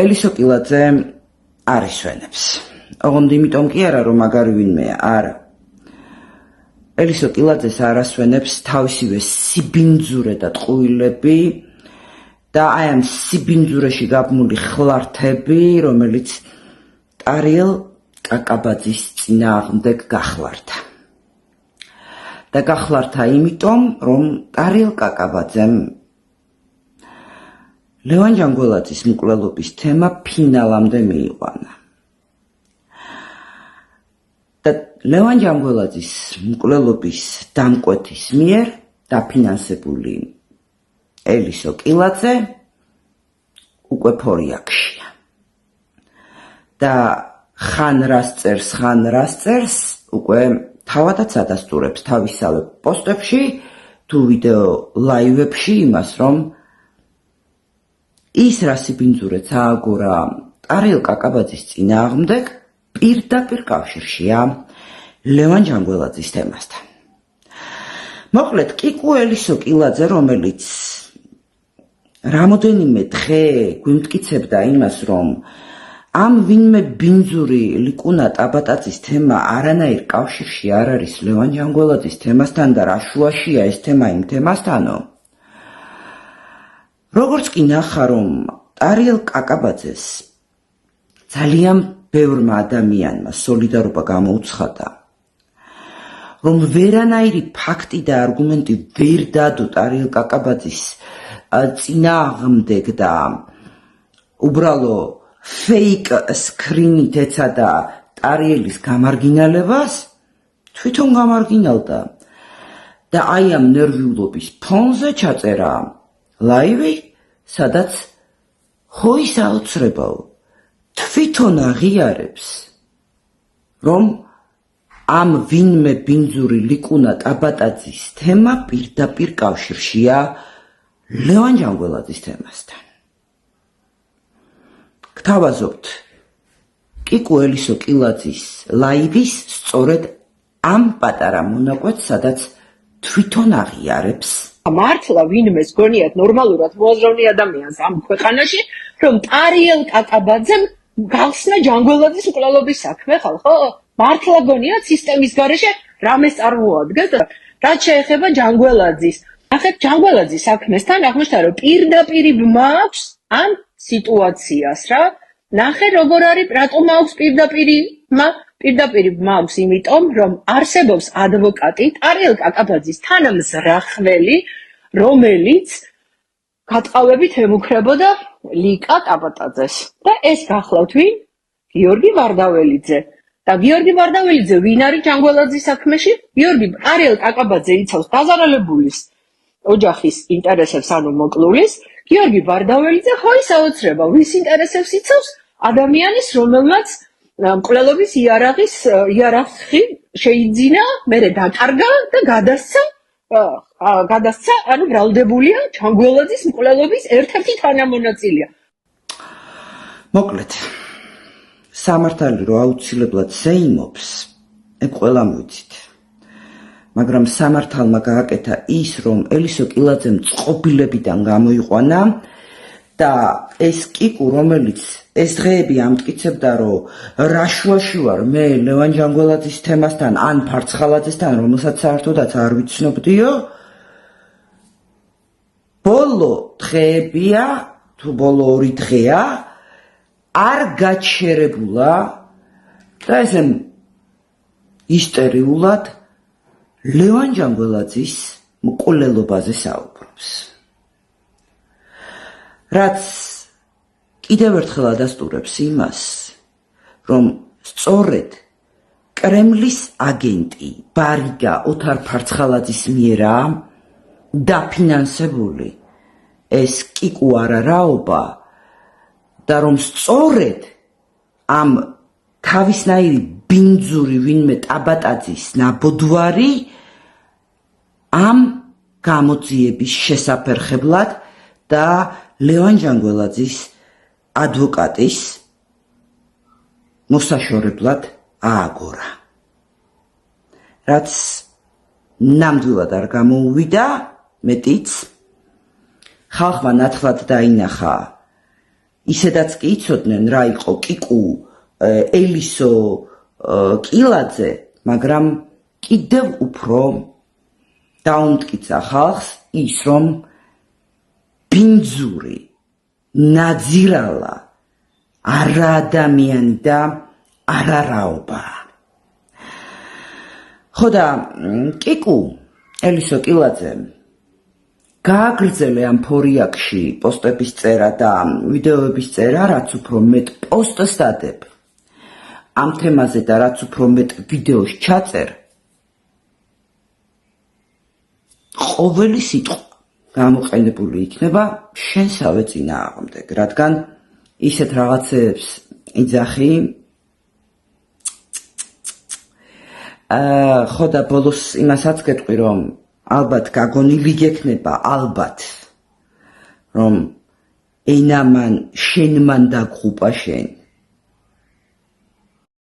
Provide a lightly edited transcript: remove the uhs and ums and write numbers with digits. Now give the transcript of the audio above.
ელისო კილაძე არ ისვენებს. ოღონდ იმიტომ კი არა, რომ მაგარი ვინმეა, არა. ელისო კილაძეს არ ასვენებს თავისივე სიბინძურე და ტყუილები და აი ამ სიბინძურეში გაბმული ხლართები, რომელიც ტარიელ კაკაბაძის წინააღმდეგ გახლარდა. და გახლარდა იმიტომ, რომ ტარიელ კაკაბაძემ ლევან ჯანგველაძის მკვლელობის თემა ფინალამდე მიიყვანა. და ლევან ჯანგველაძის მკვლელობის დამკვეთის მიერ დაფინანსებული ელისო კილაძე უკვე ფორიაქშია. და ხან რას წერს, უკვე თავადაც ადასტურებს თავისავე პოსტებში თუ ვიდეო ლაივებში იმას, რომ ის რა სიბინძურეც ააგორა ტარიელ კაკაბაძის წინააღმდეგ პირდაპირ კავშირშია ლევან ჯანგველაძის თემასთან. მოკლედ, კიკუ ელისო კილაძე, რომელიც რამოდენიმე დღე გვიმტკიცებდა იმას, რომ ამ ვინმე ბინძური ლიკუნა ტაბატაძის თემა არანაირ კავშირში არ არის ლევან ჯანგველაძის თემასთან და რა შუაშია ეს თემა იმ თემასთანო. როგორც კი ნახა, რომ ტარიელ კაკაბაძეს ძალიან ბევრმა ადამიანმა სოლიდარობა გამოუცხადა, რომ ვერანაირი ფაქტი და არგუმენტი ვერ დადო ტარიელ კაკაბაძის წინააღმდეგ და უბრალო ფეიკ სკრინით ეცადა ტარიელის გამარგინალებას, თვითონ გამარგინალდა და აი ამ ნერვიულობის ფონზე ჩაწერა ლაივი, სადაც ხოის აოცრებაო თვითონ აღიარებს, რომ ამ ვინმე ბინძური ლიკუნა ტაბატაძის თემა პირდაპირ კავშირშია ლევან ჯანგველაძის თემასთან. გთავაზობთ კიკუ ელისო კილაძის ლაივის სწორედ ამ პატარა მონაკვეთს, სადაც თვითონ აღიარებს მართლა ვინმეს გონიათ ნორმალურად მოაზროვნე ადამიანს ამ ქვეყანაში, რომ ტარიელ კაკაბაძემ გახსნა ჯანგველაძის მკვლელობის საქმე, ხო? მართლა გონიათ სისტემის გარეშე რამეს წარმოადგენს და რაც შეეხება ჯანგველაძის. ნახეთ, ჯანგველაძის საქმესთან აღმოჩნდა, რომ პირდაპირი ბმა აქვს ამ სიტუაციას რა. ნახე როგორ არის, რატომ აქვს პირდაპირი ბმა? პირდაპირი ბმა აქვს იმიტომ, რომ არსებობს ადვოკატი ტარიელ კაკაბაძის თანამზრახველი, რომელიც გატყავებით ემუქრებოდა ლიკა ტაბატაძეს. და ეს გახლავთ ვინ? გიორგი ვარდაველიძე. და გიორგი ვარდაველიძე ვინ არის ჯანგველაძის საქმეში? გიორგი ტარიელ კაკაბაძე იცავს დაზარალებულის ოჯახის ინტერესებს, ანუ მოკლულის. გიორგი ვარდაველიძე ხოის აოცრება, ვის ინტერესებს იცავს? ადამიანის, რომელმაც მკვლელობის იარაღი შეიძინა, მერე დაკარგა და გადასცა, ანუ ბრალდებულია ჯანგველაძის მკვლელობის ერთ-ერთი თანამონაწილეა. მოკლედ, სამართალი რო აუცილებლად ზეიმობს, ეგ ყველამ ვიცით. მაგრამ სამართალმა გააკეთა ის, რომ ელისო კილაძემ წყობილებიდან გამოიყვანა და ეს კიკუ, რომელიც ეს დღეები ამტკიცებდა, რომ რა შუაში ვარ მე ლევან ჯანგველაძის თემასთან ან ფარცხალაძესთან, რომელსაც საერთოდაც არ ვიცნობდიო, ბოლო დღეებია, თუ ბოლო 2 დღეა, არ გაჩერებულა და ესე ისტორიულად ლევან ჯანგველაძის მკვლელობაზე საუბრობს. რაც კიდევ ერთხელ ადასტურებს იმას, რომ სწორედ კრემლის აგენტი ბარიგა ოთარ ფარცხალაძის მიერაა დაფინანსებული ეს კიკუ არარაობა და რომ სწორედ ამ თავისნაირი ბინძური ვინმე ტაბატაძის ნაბოდვარი ამ გამოძიების შესაფერხებლად და ლევან ჯანგველაძის ადვოკატის მოსაშორებლად ააგორა. რაც ნამდვილად არ გამოუვიდა, მეტიც ხალხმა ნათლად დაინახა ისედაც კი იცოდნენ რა იყო კიკუ ელისო კილაძე, მაგრამ კიდევ უფრო დაუმტკიცა ხალხს ის, რომ ბინძური, ნაძირალა, არაადამიანი და არარაობა. ხო და კიკუ ელისო კილაძე გააგრძელე ამ ფორიაქში პოსტების წერა და ვიდეოების წერა, რაც უფრო მეტ პოსტს დადებ ამ თემაზე და რაც უფრო მეტ ვიდეოს ჩაწერ, ყოველი სიტყვა გამოყენებული იქნება შენსავე წინააღმდეგ, რადგან ისეთ რაღაცებს იძახი. ხო და ბოლოს იმასაც გეტყვი, რომ ალბათ გაგონილი გექნება, რომ ენამან შენმან დაგღუპა შენ.